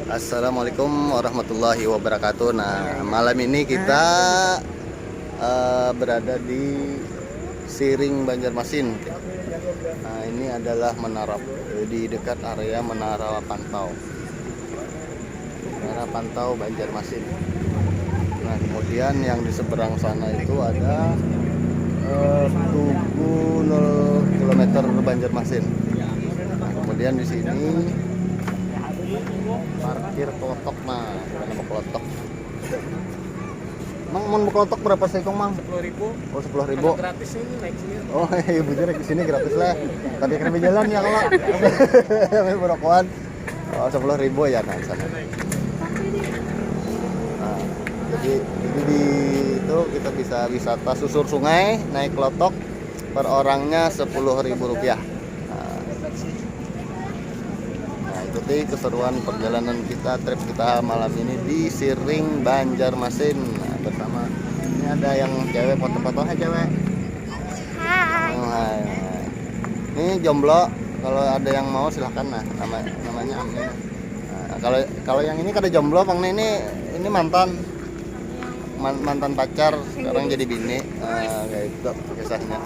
Assalamualaikum warahmatullahi wabarakatuh. Nah, malam ini kita berada di Siring Banjarmasin. Nah, ini adalah menara di dekat area Menara Pantau. Menara Pantau Banjarmasin. Nah, kemudian yang di seberang sana itu ada Tugu 0 km Banjarmasin. Nah, kemudian di sini parkir kelotok. Nah, kenapa kelotok? Mang mau kelotok berapa sih kong mang? 10.000. Oh 10.000. Gratis ini naik sini. Oh iya bener ke sini gratis lah. Tapi kena jalan ya kalau. Kami berokokan. Oh 10.000 ya nah sana. Nah, jadi di itu kita bisa wisata susur sungai naik kelotok per orangnya Rp10.000. Ikuti keseruan perjalanan kita, trip kita malam ini di Siring Banjarmasin. Nah, bersama ini ada yang cewek foto-foto. Hai cewek. Hai. Oh, hai. Ini jomblo, kalau ada yang mau silahkan. Nah, namanya Amni. Nah, kalau yang ini kada jomblo, Bang ini mantan pacar, sekarang jadi bini. Nah, kayak itu kisahnya.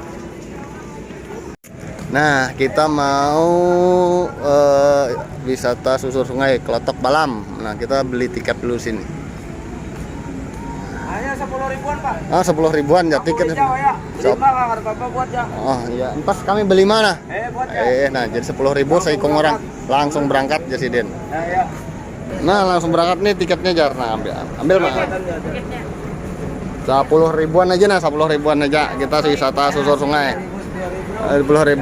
Nah, kita mau wisata susur sungai Klotok Balam. Nah, kita beli tiket dulu sini. Hanya 10.000-an, Pak. Ah, 10.000-an ya tiket. Ya. 5 harga Bapak buat ya. Oh, iya. Pas kami beli mana? Buat ya. Nah, jadi 10.000 seikong orang. Langsung berangkat Jasiden. Ya. Nah, langsung berangkat nih tiketnya jar. Nah, ambil Mas. 10.000-an aja nah, 10.000-an aja. Kita wisata susur sungai. 10.000.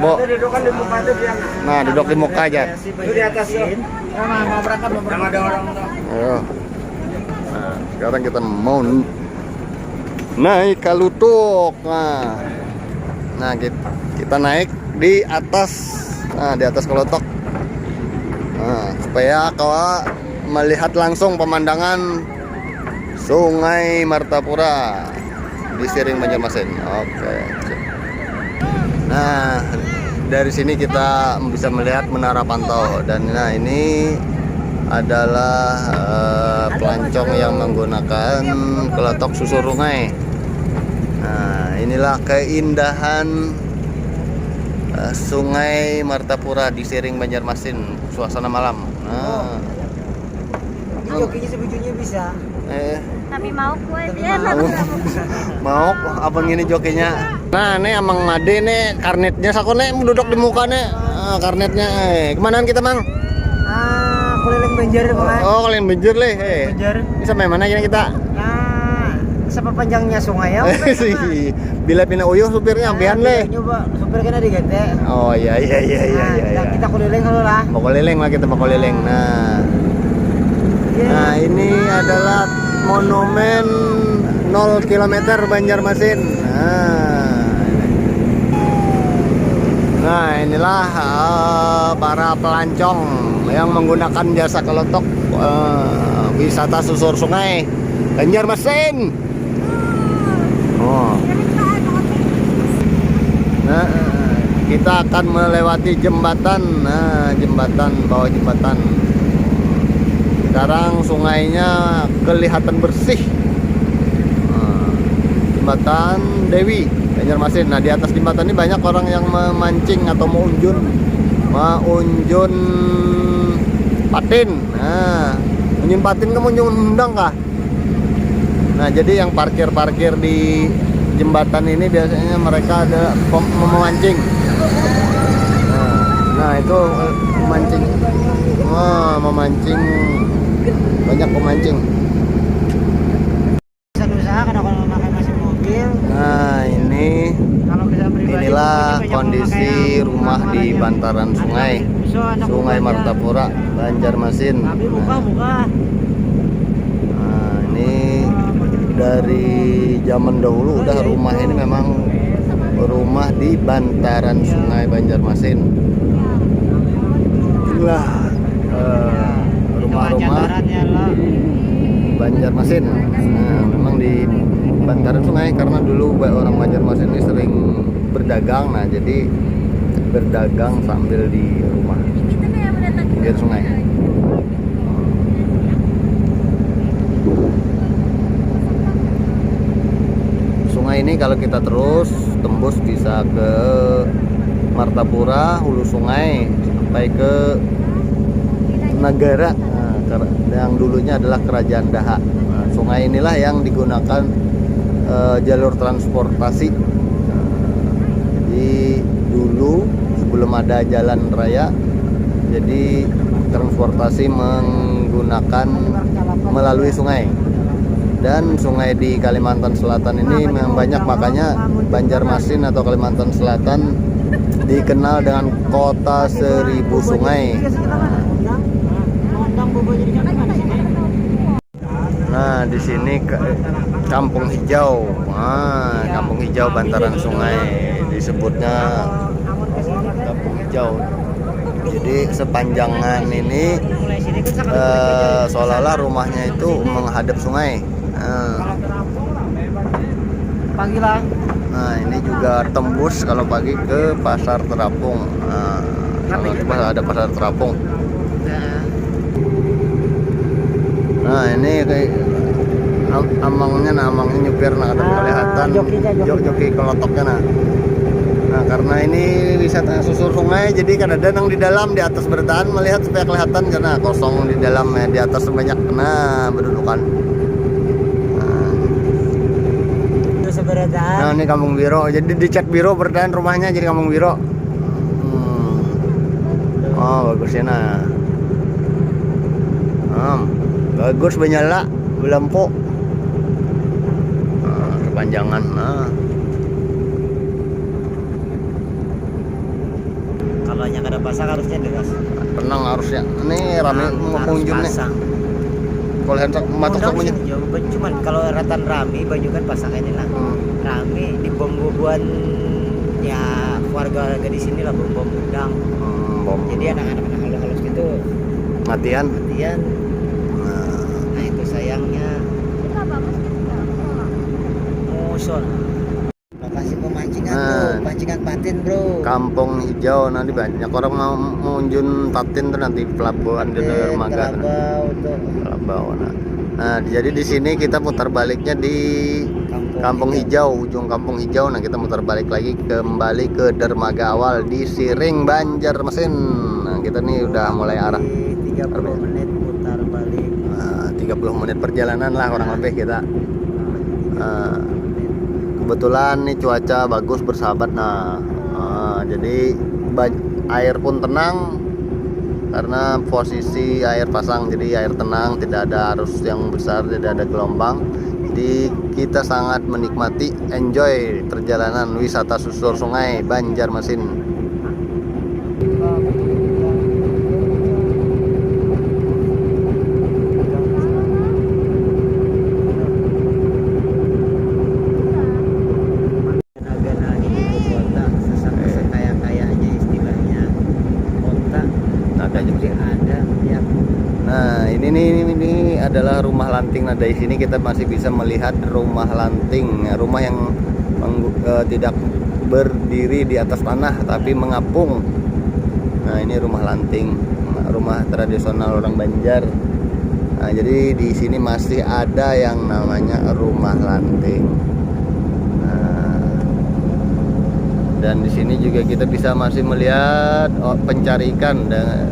Nah, duduk di muka aja. Itu di atas ya. Mau berangkat. Yang ada orang. Ayo. Nah, sekarang kita mau naik ke Lutuk. Nah, kita naik di atas. Nah, di atas kelotok. Nah, supaya kau melihat langsung pemandangan Sungai Martapura di Siring Banjarmasin. Oke. Nah, dari sini kita bisa melihat Menara Pantau dan nah ini adalah pelancong yang menggunakan kelotok susur sungai. Nah, inilah keindahan Sungai Martapura di Siring Banjarmasin, suasana malam. Nah, Jokinya sebujurnya bisa. Tapi mau gue mau abang ini jokinya. Nah, ini Amang Made nih karnetnya sakone duduk di muka nih. Karnetnya. Kemanaan kita, Mang? Keliling Banjar, Bang. Oh, kalian Banjar leh. Banjar. Bisa main mana gini kita? Nah, sepanjangnya sungai ya. Bila pindah uyuh supirnya ambian leh. Coba supir kita diganti. Oh iya. Kita keliling dulu lah. Mau keliling lah kita mau keliling. Nah, ini adalah monumen 0 km Banjarmasin. Nah, inilah para pelancong yang menggunakan jasa kelotok wisata susur sungai Banjarmasin. Oh. Nah, kita akan melewati jembatan. Nah, bawah jembatan. Sekarang sungainya kelihatan bersih. Jembatan Dewi Banjarmasin. Nah, di atas jembatan ini banyak orang yang memancing atau mau unjun patin. Nah, unjun patin kamu undang kah? Nah, jadi yang parkir di jembatan ini biasanya mereka ada memancing. Nah, itu memancing. Memancing. Banyak pemancing. Usaha karena kalau memakai mesin mobil. Nah, inilah kondisi rumah di bantaran Sungai Martapura Banjarmasin. Nah, ini dari zaman dahulu udah rumah ini memang rumah di bantaran Sungai Banjarmasin. Inilah rumah-rumah Banjarmasin. Nah, memang di bantaran sungai karena dulu orang Banjarmasin ini sering berdagang. Nah, jadi berdagang sambil di rumah pinggir sungai. ini kalau kita terus tembus bisa ke Martapura, hulu sungai sampai ke Negara, yang dulunya adalah Kerajaan Daha. Nah, sungai inilah yang digunakan jalur transportasi. Jadi dulu sebelum ada jalan raya, jadi transportasi menggunakan melalui sungai. Dan sungai di Kalimantan Selatan ini memang banyak, makanya Banjarmasin atau Kalimantan Selatan dikenal dengan kota 1000 sungai. Nah, di sini Kampung Hijau. Nah, Kampung Hijau bantaran sungai disebutnya Kampung Hijau. Jadi sepanjangan ini seolah-olah rumahnya itu menghadap sungai. Pagi lah. Nah, ini juga tembus kalau pagi ke Pasar Terapung. Nah, ada Pasar Terapung. Nah, ini kayak amangnya nyupir kelihatan joki kelotoknya nah. Nah, karena ini wisata susur sungai, jadi kadang-kadang di dalam di atas bertahan melihat supaya kelihatan karena kosong di dalam ya, di atas banyak berdudukan. Nah, ini Kampung Biro. Jadi dicat Biro bertahan rumahnya jadi Kampung Biro. Oh, bagus ya nah. Bagus menyala lampu. Kepanjangan. Kalau yang ada pasang harusnya deras. Tenang harusnya. Ini rame pengunjung nih. Kalau hendak matok punya. Cuman kalau ratan rame baju kan pasang ini lah. Rame di bom-boman ya warga-warga di sini lah bom udang. Bom. Jadi anak-anak halus-halus gitu Matian. Nah, itu sayangnya. Musuh. Lokasi pemancingan bro, pancingan patin bro. Kampung Hijau nanti banyak orang mau mengunjung patin tuh nanti pelabuhan di dermaga. Kelabau. Nah, jadi di sini kita putar baliknya di Kampung Hijau, ujung Kampung Hijau. Nah, kita muter balik lagi kembali ke dermaga awal di Siring Banjarmasin. Nah, kita nih udah mulai arah 30 menit putar balik. 30 menit perjalanan lah kurang lebih kita. Kebetulan nih cuaca bagus bersahabat. Jadi air pun tenang karena posisi air pasang, jadi air tenang, tidak ada arus yang besar, tidak ada gelombang. Jadi kita sangat menikmati, enjoy perjalanan wisata susur sungai Banjarmasin. Nah, ini adalah rumah lanting. Nah, dari sini kita masih bisa melihat rumah lanting, rumah yang tidak berdiri di atas tanah tapi mengapung. Nah, ini rumah lanting, rumah tradisional orang Banjar. Nah, jadi di sini masih ada yang namanya rumah lanting. Dan di sini juga kita bisa masih melihat pencari ikan dan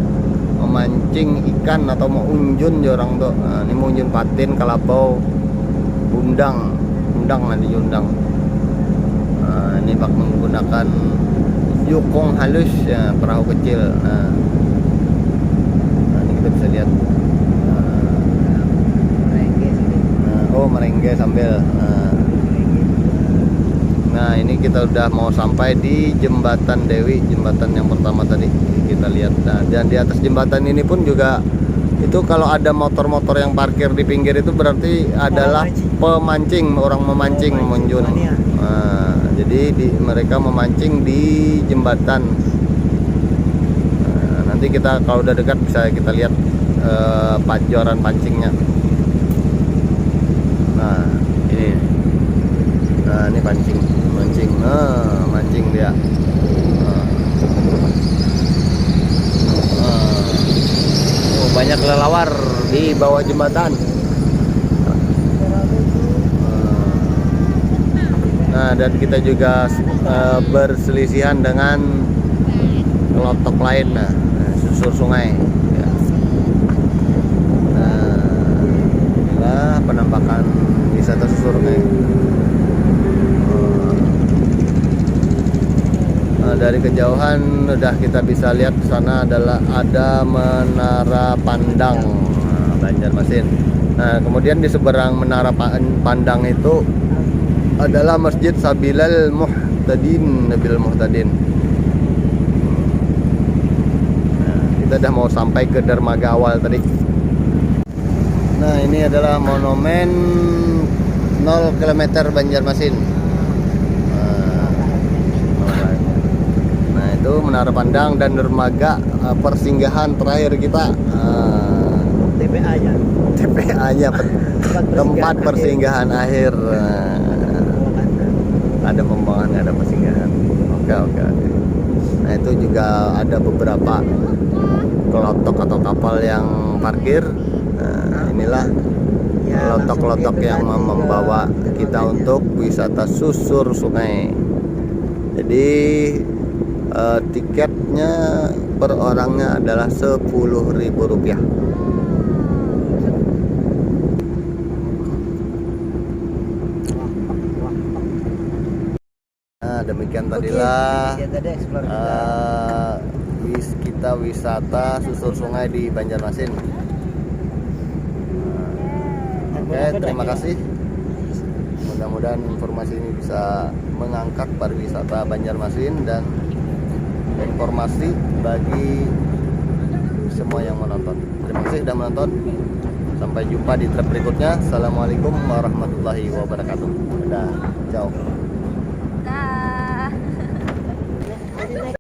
memancing ikan atau mau unjun orang tuh. Nah, ini mau unjun patin, kalabau, undang nanti undang. Nah, ini bak menggunakan jukung halus ya, perahu kecil. Nah, ini kita bisa lihat. Merengge sambil. Nah, ini kita udah mau sampai di Jembatan Dewi, jembatan yang pertama tadi kita lihat. Nah, dan di atas jembatan ini pun juga itu kalau ada motor-motor yang parkir di pinggir itu berarti adalah pemancing, orang memancing menjun. Nah, jadi mereka memancing di jembatan. Nah, nanti kita kalau udah dekat bisa kita lihat pajoran pancingnya. Nah, ini mancing dia. Banyak kelelawar di bawah jembatan. Nah, dan kita juga berselisihan dengan kelotok lain, nah, susur sungai. Ya. Nah, inilah penampakan wisata susur sungai. Dari kejauhan udah kita bisa lihat sana adalah ada Menara Pandang Banjarmasin. Nah, kemudian di seberang Menara Pandang itu adalah Masjid Sabilal Muhtadin, Nabil Muhtadin. Nah, kita udah mau sampai ke dermaga awal tadi. Nah, ini adalah monumen 0 km Banjarmasin. Itu Menara Pandang dan dermaga persinggahan terakhir kita. TPA-nya. TPA-nya tempat persinggahan akhir. Ada pembuangan, ada persinggahan. Oke. Nah, itu juga ada beberapa kelotok atau kapal yang parkir. Nah, inilah kelotok-kelotok yang membawa kita untuk wisata susur sungai. Jadi tiketnya per orangnya adalah Rp10.000. Nah, demikian tadilah kita wisata susur sungai di Banjarmasin. Oke, terima kasih. Mudah-mudahan informasi ini bisa mengangkat pariwisata Banjarmasin dan informasi bagi semua yang menonton. Terima kasih sudah menonton. Sampai jumpa di trip berikutnya. Assalamualaikum warahmatullahi wabarakatuh. Dadah, ciao.